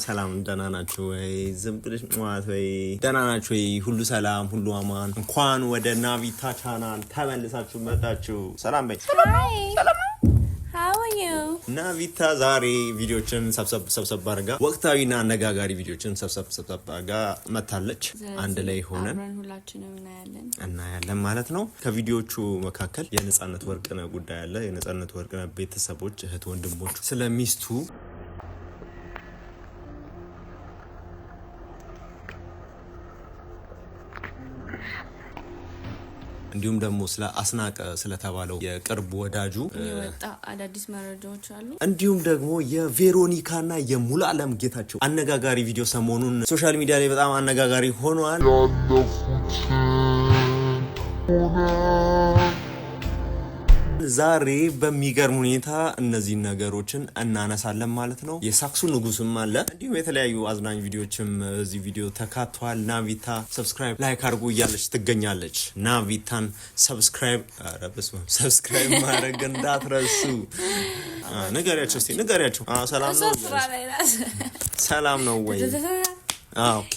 ሰላም ደህና ናችሁ ወይ? ዝም ብለሽ ሟት ወይ? ደህና ናችሁ ወይ? ሁሉ ሰላም ሁሉ አማን። እንኳን ወደ ናቪታ ቻናል ተመልሳችሁ መጣችሁ። ሰላም በይ። ሰላም How are you? ናቪታ ዛሬ ቪዲዮችን ሰብሰብ አድርጋ ወቅታዊና አነጋጋሪ ቪዲዮችን ሰብሰብ አድርጋ መታለች። አንድ ላይ ሆነን ሁላችንም እናያለን ማለት ነው። ከቪዲዮቹ መካከል የነጻነት ወርቅነህ ጉዳይ አለ። የነጻነት ወርቅነህ ቤተሰቦች እህት ወንድሞቹ ስለሚስቱ እንዲሁም ደግሞ ስለ አስናቀ ስለተባለው የቅርብ ወዳጁ የወጣ አዳዲስ መረጃዎች አሉ። እንዲሁም ደግሞ የቬሮኒካና የሙሉዓለም ጌታቸው አነጋጋሪ ቪዲዮ ሰሞኑን ሶሻል ሚዲያ ላይ በጣም አነጋጋሪ ሆኗል። ዛሬ በሚገርም ሁኔታ እነዚህ ነገሮችን እናነሳለን ማለት ነው። የሳክሱ ንጉስም አለ። እንዲሁም የተለያዩ አዝናኝ ቪዲዮችም እዚህ ቪዲዮ ተካቷል። ናቪታ ሰብስክራይብ ላይክ አድርጉ እያለች ትገኛለች። ናቪታን ሰብስክራይብ ማድረግ እንዳትረሱ። ንገሪያቸው እስቲ ንገሪያቸው። ሰላም ነው ወይ? ኦኬ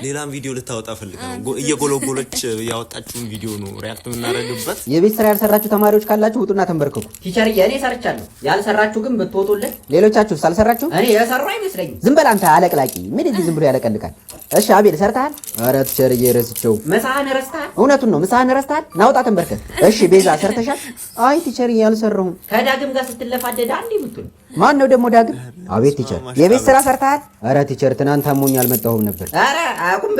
ሌላም ቪዲዮ ልታወጣ ፈልገው እየጎለጎለች ያወጣችውን ቪዲዮ ነው ሪአክት የምናደርግበት። የቤት ስራ ያልሰራችሁ ተማሪዎች ካላችሁ ውጡና ተንበርከኩ። ቲቸር እኔ ሰርቻለሁ። ያልሰራችሁ ግን ብትወጡልን። ሌሎቻችሁ ሳልሰራችሁ እኔ የሰራው አይመስለኝም። ዝም በል አንተ አለቅላቂ። ምን እዚህ ዝም ብሎ ያለቀልቃል? እሺ አቤል ሰርተሃል? ኧረ ቲቸር እየረስቸው ምሳህን ረስተሃል? እውነቱን ነው ምሳህን ረስተሃል? ናውጣ ተንበርከክ። እሺ ቤዛ ሰርተሻል? አይ ቲቸር ያልሰራሁም። ከዳግም ጋር ስትለፋደድ አንዴ ምቱን። ማን ነው ደግሞ ዳግም? አቤት ቲቸር የቤት ስራ ሰርተሃል? ኧረ ቲቸር ትናንት አሞኝ አልመጣሁም ነበር። ኧረ አቁም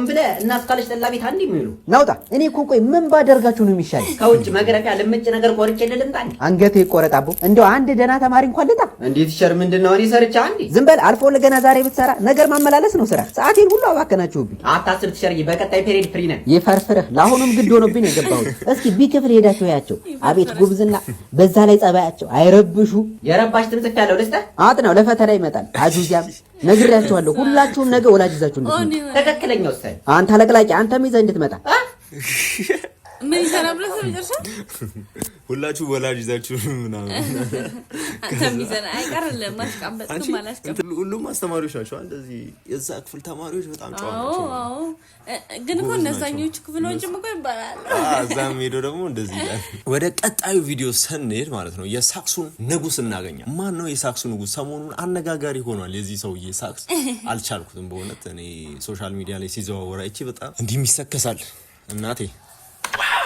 ብለህ እናት ካለች ጠላ ቤት አንዴ የሚሉ ናውጣ። እኔ እኮ ቆይ ምን ባደርጋችሁ ነው የሚሻል? ከውጭ መግረፊያ ልምጭ ነገር ቆርጬ ልምጣ። አንገቴ ይቆረጣቦ። እንደው አንድ ደህና ተማሪ እንኳን ልጣ። እንዴ ቲቸር ምንድነው? እኔ ሰርቻ አንዴ። ዝም በል አልፎ ለገና ዛሬ ብትሰራ ነገር ማመላለስ ነው ስራ። ሰዓቴን ሁሉ አባከናችሁብኝ። አታስብ ቲቸር፣ በቀጣይ ፔሪድ ፍሪ ነን። ይፈርፍርህ። ለአሁኑም ግድ ሆኖብኝ ነው የገባሁት። እስኪ ቢክፍል ሄዳችሁ ያቸው። አቤት ጉብዝና፣ በዛ ላይ ጸባያቸው አይረብሹ። የረባሽ ትምጽፍ ያለው ደስታ አጥናው ለፈተና ይመጣል። አጁዚያም ነግሬያችኋለሁ። ሁላችሁም ነገ ወላጅ ይዛችሁ እንድትመጡ። ትክክለኛው ስታይ አንተ አለቅላቂ፣ አንተም ይዘህ እንድትመጣ። ምን ይሰራብለህ ተመጨረሻ? ሁላችሁ ወላጅ ይዛችሁ ምናምን አንተም ይዘና አይቀርልም። ማሽቃበጥ ማለት ነው። ሁሉም አስተማሪዎች ናቸው። እንደዚህ የዛ ክፍል ተማሪዎች በጣም ጫዋ ናቸው። አዎ ግን እኮ እነዛኞቹ ክፍሎችም እኮ ይባላል። እዛም ሄዶ ደግሞ እንደዚህ ይላል። ወደ ቀጣዩ ቪዲዮ ስንሄድ ማለት ነው የሳክሱን ንጉስ እናገኛለን። ማን ነው የሳክሱ ንጉስ? ሰሞኑን አነጋጋሪ ሆኗል የዚህ ሰውዬ ሳክስ። አልቻልኩትም በእውነት እኔ ሶሻል ሚዲያ ላይ ሲዘዋወራ እቺ በጣም እንዲህ ይሰከሳል እናቴ።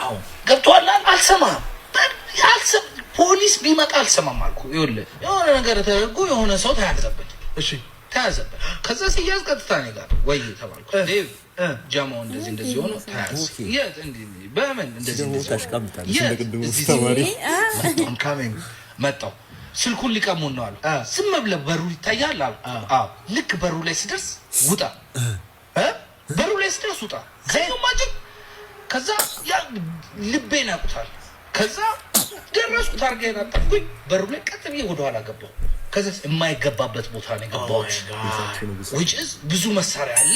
ዋው ገብቷል። አልሰማም ፖሊስ ቢመጣ አልሰማም አልኩ። ይኸውልህ የሆነ ነገር ተደርጎ የሆነ ሰው ተያዘበት። እሺ ተያዘበት። ከዛ ሲያዝ ቀጥታ እኔ ጋር ወይ ተባልኩ። ዴቭ ጃማው እንደዚህ ሆኖ ተያዘ። የት እንዴ በምን እንደዚህ ታሽቃብጣለህ? እንደቅድሙ ተማሪ መጣው ስልኩን ሊቀሙን ነው አሉ። ዝም ብለህ በሩ ይታያል አሉ። አዎ ልክ በሩ ላይ ሲደርስ ውጣ። በሩ ላይ ሲደርስ ውጣ። ከዚህ ማጅ ከዛ ያ ልቤን ያውቁታል። ከዛ ደረስኩ። ታርጌት አጣኩኝ። በሩ ላይ ቀጥ ብዬ ወደ ኋላ ገባሁ። ከዛ የማይገባበት ቦታ ነው የገባሁት። which is ብዙ መሳሪያ አለ።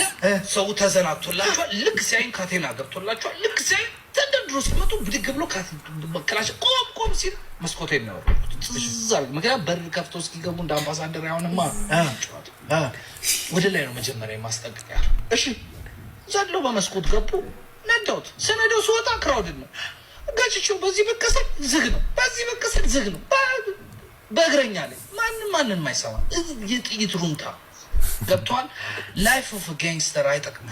ሰው ተዘናግቶላቸዋል። ልክ ሲያይን ካቴና ገብቶላቸዋል። ልክ ሲያይን ተደርድሮ ሲመጡ ብድግ ብሎ ክላሽ ቆም ሲል መስኮቴን ነው ያወረድኩት። ምክንያቱም በር ከፍቶ እስኪገቡ እንደ አምባሳደር ያሆንማ ወደ ላይ ነው መጀመሪያ የማስጠንቀቂያ። እሺ ዘሎ በመስኮት ገቡ። ነዳሁት። ስነዳው ስወጣ ክራውድድ ነው። ጋጭቸው በዚህ በከሰል ዝግ ነው፣ በዚህ በከሰል ዝግ ነው። በእግረኛ ላይ ማንም ማይሰማ የጥይት ሩምታ ገብቷል። ላይፍ ኦፍ ጋንግስተር አይጠቅም።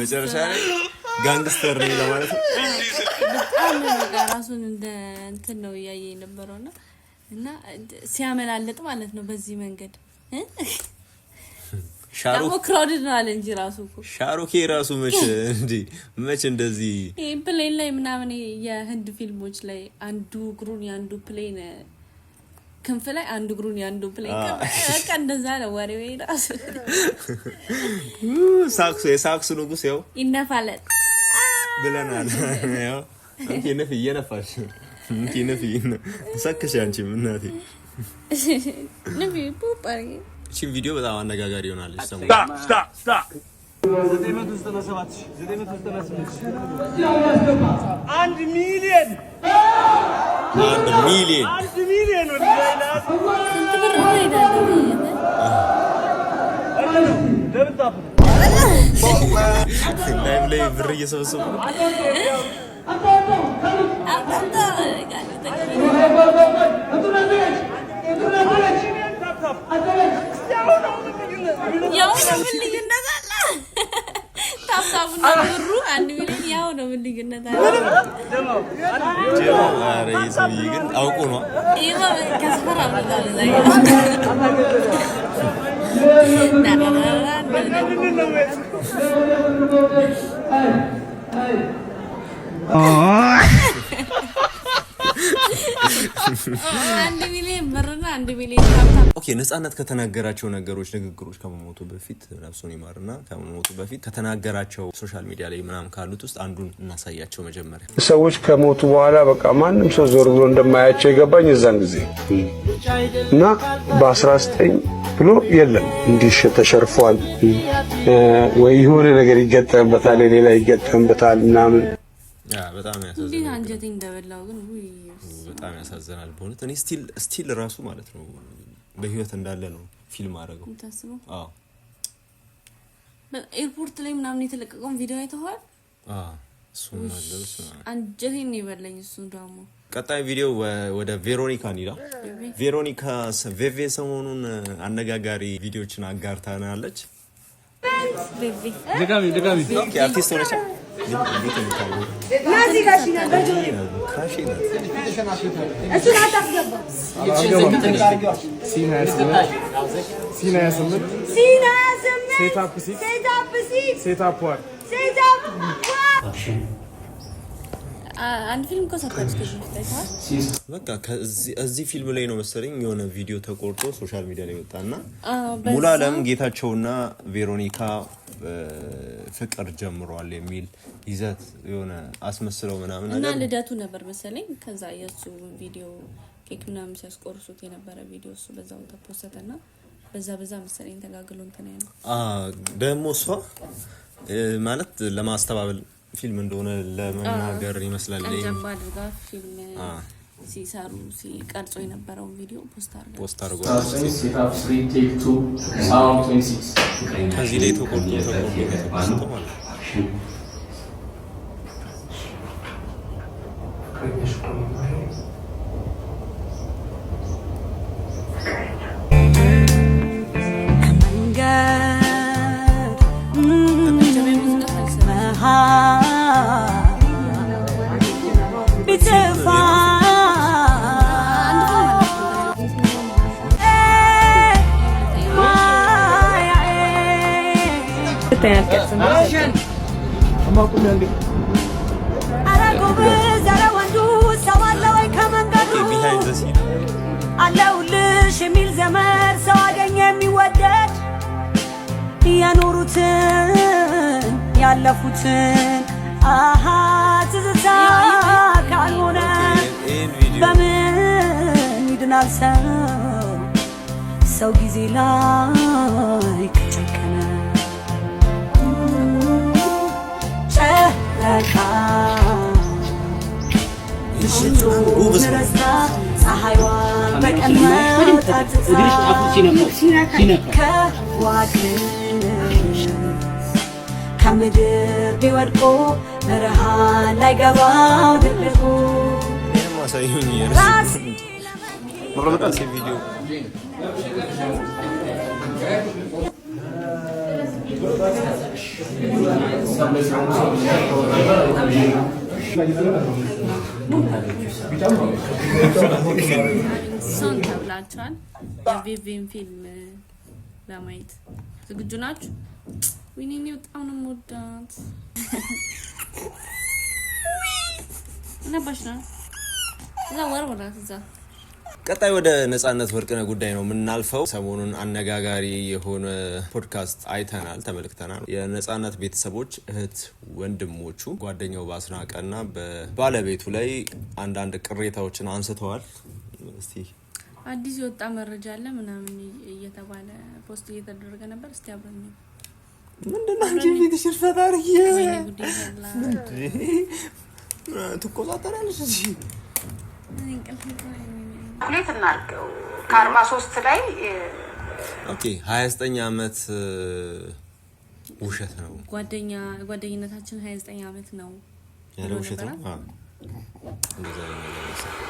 መጨረሻ ላይ ጋንግስተር ነው ለማለት ነው። በጣም ራሱን እንደ እንትን ነው ያየ የነበረውና እና ሲያመላልጥ ማለት ነው በዚህ መንገድ ሻሩክ ክራውድድ ነው አለ እንጂ ራሱ እኮ ሻሩክ ራሱ መች እንደዚህ ፕሌን ላይ ምናምን የህንድ ፊልሞች ላይ አንዱ እግሩን ያንዱ ፕሌን ክንፍ ላይ አንዱ እግሩን ያንዱ ፕሌን በቃ እንደዛ ነው ወሬው ራሱ። የሳክሱ ንጉስ ያው ይነፋለት ብለናል። ያው አንቺ እየነፋሽ ነፊ ሰከሽ አንቺ እናቴ ነፊ ፖፓሪ እቺ ቪዲዮ በጣም አነጋጋሪ ሆናለች። ሰሞኑን ስታፕ 1 ሚሊዮን 1 ሚሊዮን ስንት ብር ነው ይላል? ላይቭ ላይ ብር እየሰበሰቡ ያው ነው ምን ልዩነት አለ? ታብታቡና ብሩ 1 ሚሊዮን ያው ነው ምን ልዩነት አለ? ኧረ ይሄ ሰውዬ ግን አውቆ ነው። ይሄማ ከስፈራ ብሏል ላይ አንድ ሚሊዮን ብርና 1 ሚሊዮን ታብታብ። ኦኬ ነፃነት ከተናገራቸው ንግግሮች ከመሞቱ በፊት ነፍሱን ይማርና ከመሞቱ በፊት ከተናገራቸው ሶሻል ሚዲያ ላይ ምናምን ካሉት ውስጥ አንዱን እናሳያቸው። መጀመሪያ ሰዎች ከሞቱ በኋላ በቃ ማንም ሰው ዞር ብሎ እንደማያቸው የገባኝ የዛን ጊዜ እና በ19 ብሎ የለም እንዲህ ተሸርፏል ወይ የሆነ ነገር ይገጠምበታል ሌላ ይገጠምበታል ምናምን በጣም ያሳዝናል። እንዴ አንጀቴ እንደበላው ግን በጣም ያሳዝናል በእውነት። እኔ ስቲል ራሱ ማለት ነው በህይወት እንዳለ ነው ፊልም አደረገው ታስበው። አዎ ኤርፖርት ላይ ምናምን የተለቀቀውን ቪዲዮ አይተዋል? እሱ ማለት አንጀቴን ነው የበላኝ። እሱ ደግሞ ቀጣይ ቪዲዮ ወደ ቬሮኒካ እንሂዳ። ቬሮኒካ ቬቬ ሰሞኑን አነጋጋሪ ቪዲዮችን አጋርታናለች። ቬቬ ድጋሚ ኦኬ አርቲስት ሆነች። አንድ ፊልም ከሰጣች በቃ እዚህ ፊልም ላይ ነው መሰለኝ የሆነ ቪዲዮ ተቆርጦ ሶሻል ሚዲያ ላይ ወጣና ሙሉዓለም ጌታቸውና ቬሮኒካ ፍቅር ጀምሯል የሚል ይዘት የሆነ አስመስለው ምናምን እና ልደቱ ነበር መሰለኝ። ከዛ የሱ ቪዲዮ ኬክ ምናምን ሲያስቆርሱት የነበረ ቪዲዮ እሱ በዛው ተፖስተና በዛ መሰለኝ ተጋግሎ እንትን ያለው ደግሞ እሷ ማለት ለማስተባበል ፊልም እንደሆነ ለመናገር ይመስላል። አንጀባ አድርጋ ፊልም ሲሰሩ ሲቀርጾ የነበረው ቪዲዮ ፖስት አድርጎ ከዚህ ላይ ተቆርጦ ማለት ነው። አለውልሽ የሚል ዘመን ሰው አገኘ የሚወደድ ያኖሩትን ያለፉትን ትዝታ ካልሆነ በምን ይድናል ሰው ጊዜ ላይ ከጨከነ ጨረቃ ምሽቱ ረስታ ፀሐይዋን በቀን መውጣት ከዋክብት ከምድር ቢወድቁ ብርሃን ላይ ገባው ድብቁ ቪዲዮ ሶን ተብላችኋል። የቪቪን ፊልም ለማየት ዝግጁ ናችሁ? ወይኔ በጣም ነው የምወዳት። ነባሽ ነው እዛ ወርወራት እዛ። ቀጣይ ወደ ነፃነት ወርቅነህ ጉዳይ ነው የምናልፈው። ሰሞኑን አነጋጋሪ የሆነ ፖድካስት አይተናል፣ ተመልክተናል። የነፃነት ቤተሰቦች እህት ወንድሞቹ ጓደኛው ባስናቀና በባለቤቱ ላይ አንዳንድ ቅሬታዎችን አንስተዋል። እስቲ አዲስ የወጣ መረጃ አለ ምናምን እየተባለ ፖስት እየተደረገ ነበር። እስቲ አብረን ምንድነው እንጂ ቪዲዮ ፈታሪዬ ትቆጣጠራለሽ እዚህ ሁለት እናርገው ከ43 ላይ ኦኬ 29 ዓመት ውሸት ነው። ጓደኝነታችን 29 ዓመት ነው ያለው ውሸት ነው። እንደዛ ነው።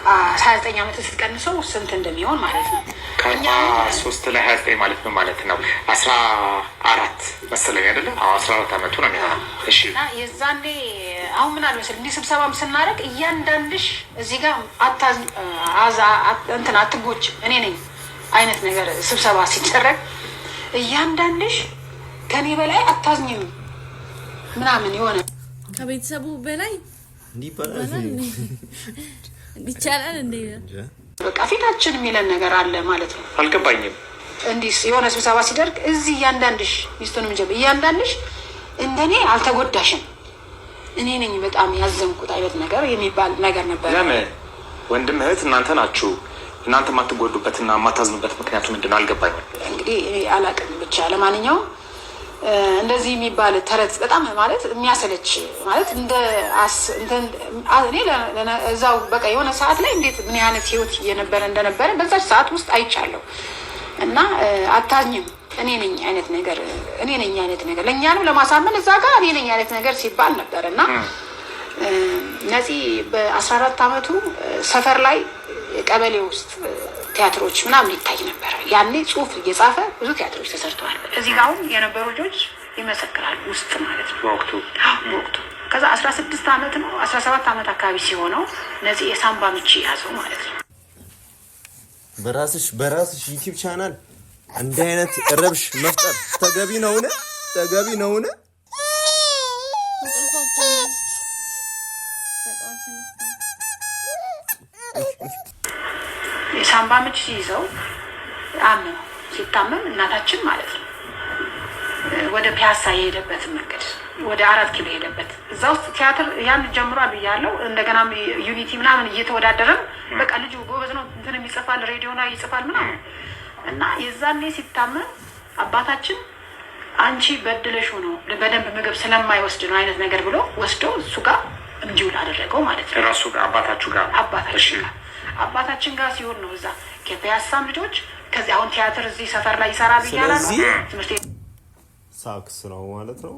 29 ዓመት ስትቀንሰው ስንት እንደሚሆን ማለት ነው? ከ3 ላይ 29 ማለት ነው 14 መሰለኝ አይደለ? 14 ዓመቱ ነው የሚሆነው። እሺ እና የዛኔ አሁን ምን አለ መሰለኝ እንዲህ ስብሰባም ስናደርግ እያንዳንድሽ እዚህ ጋር አትጎች እኔ ነኝ አይነት ነገር ስብሰባ ሲደረግ እያንዳንድሽ ከኔ በላይ አታዝኝም ምናምን የሆነ ከቤተሰቡ በላይ ይቻላል እንዴ? በቃ ፊታችን የሚለን ነገር አለ ማለት ነው። አልገባኝም። እንዲህ የሆነ ስብሰባ ሲደርግ እዚህ እያንዳንድሽ ሚስቱንም ጀብ እያንዳንድሽ እንደኔ አልተጎዳሽም እኔ ነኝ በጣም ያዘንኩት አይነት ነገር የሚባል ነገር ነበር። ለምን ወንድም እህት እናንተ ናችሁ። እናንተ ማትጎዱበትና ማታዝኑበት ምክንያቱ ምንድነው? አልገባኝም። እንግዲህ አላቅም ብቻ ለማንኛውም እንደዚህ የሚባል ተረት በጣም ማለት የሚያሰለች ማለት እኔ እዛው በቃ የሆነ ሰዓት ላይ እንዴት ምን አይነት ህይወት እንደነበረ በዛች ሰዓት ውስጥ አይቻለሁ። እና አታዝኝም እኔ ነኝ አይነት ነገር ለእኛንም ለማሳመን እዛ ጋር እኔ ነኝ አይነት ነገር ሲባል ነበር። እና ነፂ በ14 ዓመቱ ሰፈር ላይ ቀበሌ ውስጥ ቲያትሮች ምናምን ይታይ ነበር። ያኔ ጽሁፍ እየጻፈ ብዙ ቲያትሮች ተሰርተዋል። እዚህ ጋር አሁን የነበሩ ልጆች ይመሰክራሉ ውስጥ ማለት ነው በወቅቱ። ከዛ 16 ዓመት ነው 17 ዓመት አካባቢ ሲሆነው ነፂ የሳምባ ምች ያዘው ማለት ነው። በራስሽ ዩቲዩብ ቻናል እንዲህ አይነት ረብሽ መፍጠር ተገቢ ነውን? የሳምባ ምች ሲይዘው ሲታመም እናታችን ማለት ነው ወደ ፒያሳ የሄደበትን መንገድ ወደ 4 ኪሎ ሄደበት እዛ ውስጥ ቲያትር ያን ጀምሯል ብያለሁ። እንደገና ዩኒቲ ምናምን እየተወዳደረን በቃ ልጁ ጎበዝ ነው እንትን ይጽፋል ሬዲዮ ላይ ይጽፋል ምናምን እና የዛኔ ሲታመም አባታችን አንቺ በድለሽ ነው በደንብ ምግብ ስለማይወስድ ነው አይነት ነገር ብሎ ወስዶ እሱ ጋር እንዲውል አደረገው ማለት ነው። ራሱ ጋር አባታችን ጋር ሲሆን ነው እዛ ከፒያሳም ልጆች ከዚህ አሁን ቲያትር እዚህ ሰፈር ላይ ይሰራል ይያላል ትምህርት ሳክስ ነው ማለት ነው።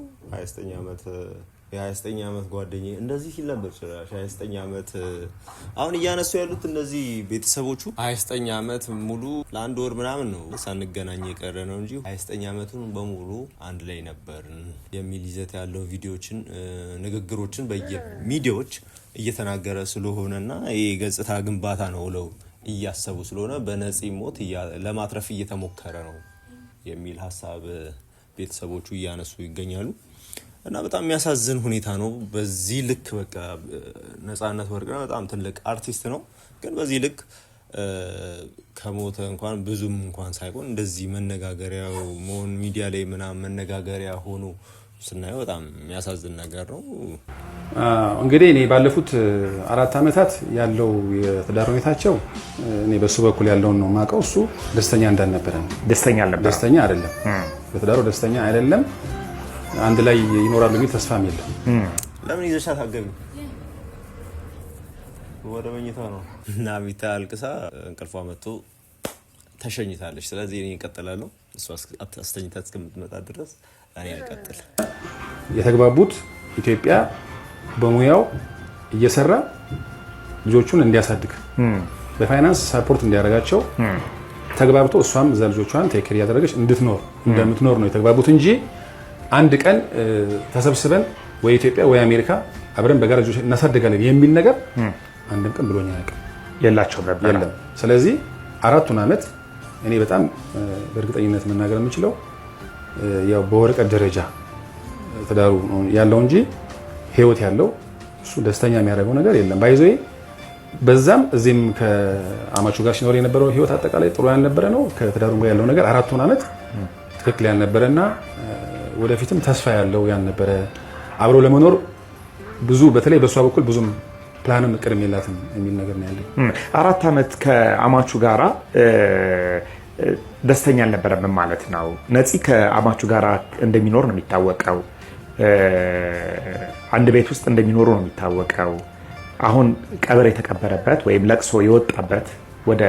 29 ዓመት ጓደኛዬ እንደዚህ ሲል ነበር። 29 ዓመት አሁን እያነሱ ያሉት እነዚህ ቤተሰቦቹ 29 ዓመት ሙሉ ለአንድ ወር ምናምን ነው ሳንገናኝ የቀረ ነው እንጂ 29 ዓመቱን በሙሉ አንድ ላይ ነበርን የሚል ይዘት ያለው ቪዲዮዎችን ንግግሮችን በየሚዲያዎች እየተናገረ ስለሆነና ይሄ ገጽታ ግንባታ ነው ብለው እያሰቡ ስለሆነ በነፂ ሞት ለማትረፍ እየተሞከረ ነው የሚል ሀሳብ ቤተሰቦቹ እያነሱ ይገኛሉ። እና በጣም የሚያሳዝን ሁኔታ ነው። በዚህ ልክ በቃ ነፃነት ወርቅነህ በጣም ትልቅ አርቲስት ነው፣ ግን በዚህ ልክ ከሞተ እንኳን ብዙም እንኳን ሳይሆን እንደዚህ መነጋገሪያው መሆን ሚዲያ ላይ ምናምን መነጋገሪያ ሆኖ ስናየው በጣም የሚያሳዝን ነገር ነው። እንግዲህ እኔ ባለፉት 4 ዓመታት ያለው የትዳር ሁኔታቸው እኔ በሱ በኩል ያለውን ነው የማውቀው። እሱ ደስተኛ እንዳልነበረ ነው። ደስተኛ አይደለም፣ በትዳሩ ደስተኛ አይደለም። አንድ ላይ ይኖራሉ የሚል ተስፋም የለም። ለምን ይዘሻት አገቢ ወደ መኝታ ነው እና ቢታ አልቅሳ እንቅልፏ መጥቶ ተሸኝታለች። ስለዚህ እኔ እቀጥላለሁ፣ እሷ አስተኝታ እስከምትመጣ ድረስ እኔ ልቀጥል። የተግባቡት ኢትዮጵያ በሙያው እየሰራ ልጆቹን እንዲያሳድግ በፋይናንስ ሰፖርት እንዲያደርጋቸው ተግባብቶ እሷም እዛ ልጆቿን ቴክ ኬር እያደረገች እንደምትኖር ነው የተግባቡት እንጂ አንድ ቀን ተሰብስበን ወይ ኢትዮጵያ ወይ አሜሪካ አብረን በጋራ ልጆች እናሳድጋለን የሚል ነገር አንድም ቀን ብሎኝ አያውቅም። የላቸው ነበር የለም። ስለዚህ 4 ዓመት እኔ በጣም በእርግጠኝነት መናገር የምችለው ያው በወረቀት ደረጃ ትዳሩ ያለው እንጂ ህይወት ያለው እሱ ደስተኛ የሚያደርገው ነገር የለም። ባይዞይ በዛም እዚህም ከአማቹ ጋር ሲኖር የነበረው ህይወት አጠቃላይ ጥሩ ያልነበረ ነው። ከትዳሩ ጋር ያለው ነገር 4 ዓመት ትክክል ያልነበረና ወደፊትም ተስፋ ያለው ያልነበረ አብሮ ለመኖር ብዙ በተለይ በሷ በኩል ብዙም ፕላንም እቅድም የላትም የሚል ነገር ነው ያለው። 4 ዓመት ከአማቹ ጋራ ደስተኛ አልነበረም ማለት ነው። ነፂ ከአማቹ ጋራ እንደሚኖር ነው የሚታወቀው። አንድ ቤት ውስጥ እንደሚኖሩ ነው የሚታወቀው። አሁን ቀብር የተቀበረበት ወይም ለቅሶ የወጣበት ወደ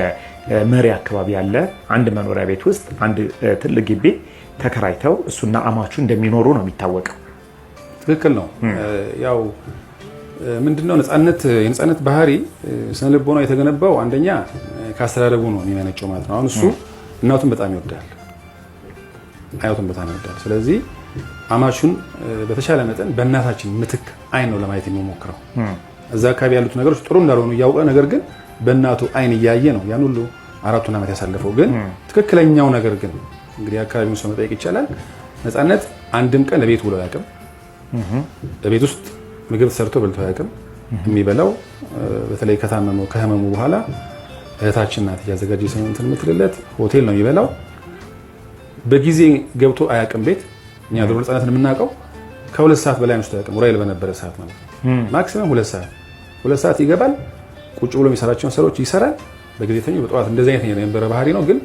መሪ አካባቢ ያለ አንድ መኖሪያ ቤት ውስጥ አንድ ትልቅ ግቢ ተከራይተው እሱና አማቹ እንደሚኖሩ ነው የሚታወቀው። ትክክል ነው። ያው ምንድነው የነፃነት ባህሪ ስነ ልቦና የተገነባው አንደኛ ከአስተዳደጉ ነው የሚመነጨው ማለት ነው። አሁን እሱ እናቱን በጣም ይወዳል፣ አያቱን በጣም ይወዳል። ስለዚህ አማቹን በተሻለ መጠን በእናታችን ምትክ አይን ነው ለማየት የሚሞክረው። እዛ አካባቢ ያሉት ነገሮች ጥሩ እንዳልሆኑ እያወቀ ነገር ግን በእናቱ አይን እያየ ነው ያን ሁሉ 4 ዓመት ያሳለፈው። ግን ትክክለኛው ነገር ግን እንግዲህ አካባቢውን ሰው መጠየቅ ይቻላል። ነፃነት አንድም ቀን ለቤት ውሎ አያውቅም። ለቤት ውስጥ ምግብ ሰርቶ በልቶ አያውቅም። የሚበላው በተለይ ከህመሙ በኋላ እህታችን ናት እያዘጋጀች እንትን የምትልለት ሆቴል ነው የሚበላው። በጊዜ ገብቶ አያውቅም ቤት። እኛ ድሮ ነፃነትን የምናውቀው ከ2 ሰዓት በላይ አንስቶ አያውቅም። ኡራኤል በነበረ ሰዓት ማለት ነው። ማክሲመም 2 ሰዓት ይገባል። ቁጭ ብሎ የሚሰራቸውን ስራዎች ይሰራል። በጊዜ ተኙ በጠዋት እንደዚህ አይነት የነበረ ባህሪ ነው። ግን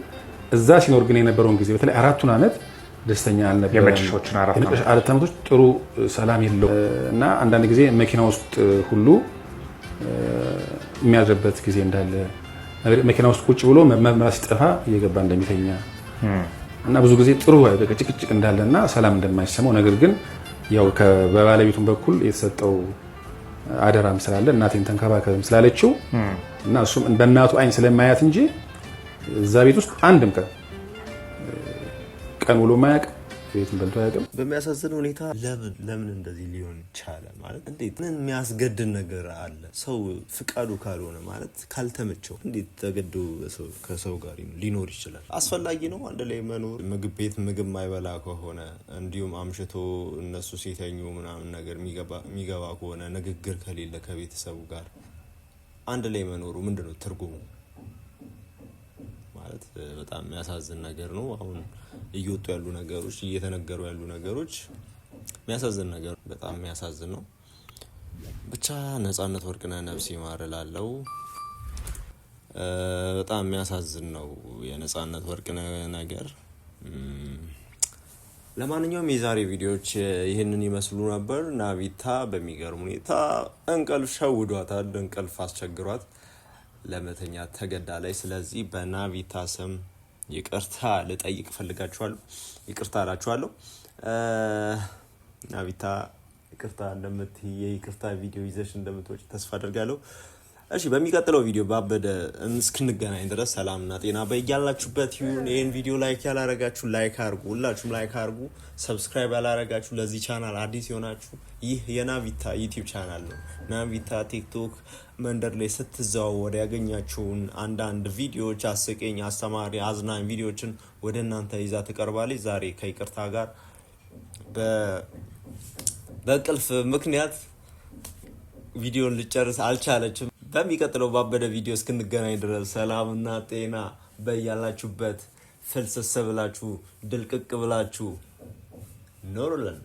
እዛ ሲኖር ግን የነበረውን ጊዜ በተለይ 4 ዓመት ደስተኛ አልነበረም። የመጨረሻዎቹን 4 ዓመቶች ጥሩ ሰላም የለው እና አንዳንድ ጊዜ መኪና ውስጥ ሁሉ የሚያድርበት ጊዜ እንዳለ መኪና ውስጥ ቁጭ ብሎ መብራት ሲጠፋ እየገባ እንደሚተኛ እና ብዙ ጊዜ ጥሩ ጭቅጭቅ እንዳለና ሰላም እንደማይሰማው ነገር ግን ያው በባለቤቱም በኩል የተሰጠው አደራም ስላለ እናቴን ተንከባከብም ስላለችው እና እሱም በእናቱ አይን ስለማያት እንጂ እዛ ቤት ውስጥ አንድም ቀን ውሎ ማያውቅ ቤትም በልቶ አያውቅም። በሚያሳዝን ሁኔታ ለምን እንደዚህ ሊሆን ቻለ ማለት እንዴት ምን የሚያስገድድ ነገር አለ? ሰው ፍቃዱ ካልሆነ ማለት ካልተመቸው እንዴት ተገዶ ከሰው ጋር ሊኖር ይችላል? አስፈላጊ ነው አንድ ላይ መኖር። ምግብ ቤት ምግብ ማይበላ ከሆነ እንዲሁም አምሽቶ እነሱ ሲተኙ ምናምን ነገር የሚገባ ከሆነ ንግግር ከሌለ ከቤተሰቡ ጋር አንድ ላይ መኖሩ ምንድነው ትርጉሙ? ማለት በጣም የሚያሳዝን ነገር ነው። አሁን እየወጡ ያሉ ነገሮች እየተነገሩ ያሉ ነገሮች የሚያሳዝን ነገር በጣም የሚያሳዝን ነው። ብቻ ነፃነት ወርቅነህ ነፍስ ይማር እላለሁ። በጣም የሚያሳዝን ነው የነፃነት ወርቅነህ ነገር። ለማንኛውም የዛሬ ቪዲዮዎች ይህንን ይመስሉ ነበር። ናቪታ በሚገርም ሁኔታ እንቅልፍ ሸውዷታል፣ እንቅልፍ አስቸግሯት ለመተኛ ተገዳ ላይ። ስለዚህ በናቪታ ስም ይቅርታ ልጠይቅ ፈልጋችኋለሁ። ይቅርታ አላችኋለሁ። ናቪታ ይቅርታ የይቅርታ ቪዲዮ ይዘሽ እንደምትወጪ ተስፋ አደርጋለሁ። እሺ በሚቀጥለው ቪዲዮ ባበደ እስክንገናኝ ድረስ ሰላምና ጤና በያላችሁበት ይሁን። ይሄን ቪዲዮ ላይክ ያላረጋችሁ ላይክ አርጉ፣ ሁላችሁም ላይክ አርጉ። ሰብስክራይብ ያላረጋችሁ ለዚህ ቻናል አዲስ የሆናችሁ ይህ የናቪታ ዩቲዩብ ቻናል ነው። ናቪታ ቲክቶክ መንደር ላይ ስትዘዋወር ያገኛችሁን አንዳንድ ቪዲዮዎች አስቂኝ፣ አስተማሪ፣ አዝናኝ ቪዲዮዎችን ወደ እናንተ ይዛ ትቀርባለች። ዛሬ ከይቅርታ ጋር በእንቅልፍ ምክንያት ቪዲዮን ልጨርስ አልቻለችም። በሚቀጥለው ባበደ ቪዲዮ እስክንገናኝ ድረስ ሰላምና ጤና በያላችሁበት ፍልስስ ብላችሁ ድልቅቅ ብላችሁ ኖሩልን።